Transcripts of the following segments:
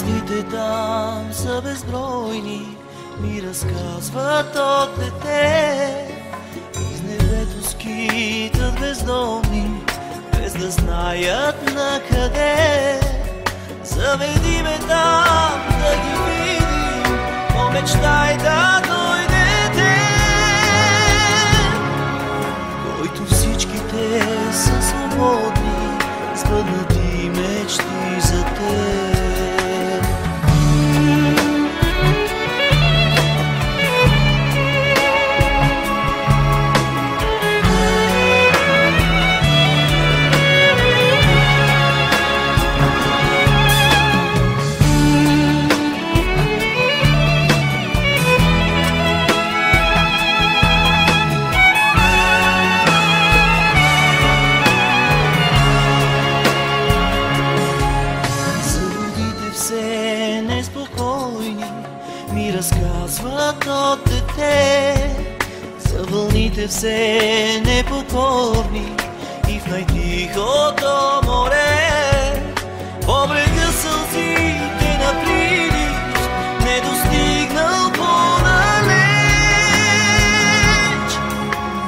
Звездите там са безбройни, ми разказват от дете. Из небето скитат бездомни, без да знаят на къде. Заведи ме там да ги видим, помечтай да дойдете, който всичките са свободни, сбъднати мечти за теб. Неспокойни ми разказват от дете, за вълните все непокорни и в най-тихото море. По брега сълзите наплили, не достигнал по-далеч.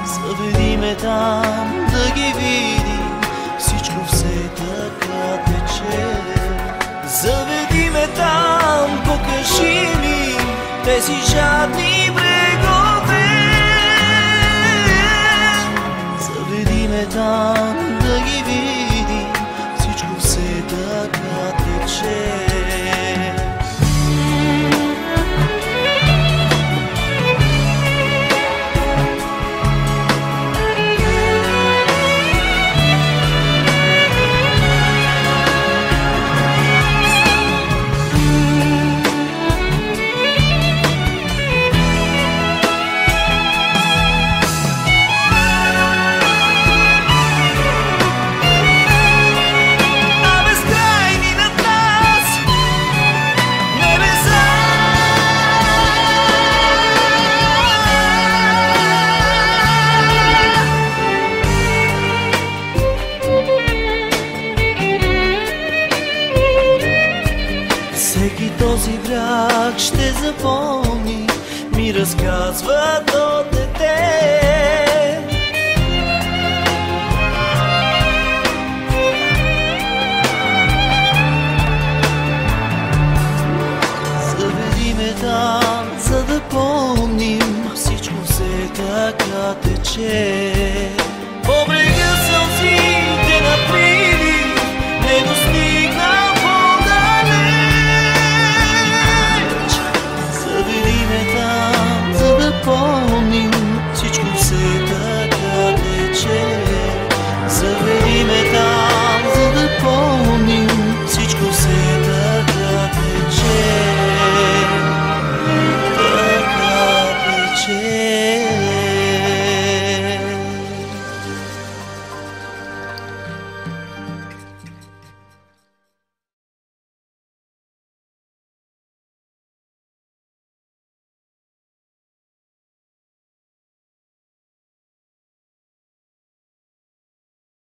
Заведи ме там да ги видим, всичко все така тече. Заведи ме там, покажи ми тези жадни брегове. Заведи ме там да ги видим, всичко все така тече. Всеки този бряг ще запомни, ми разказват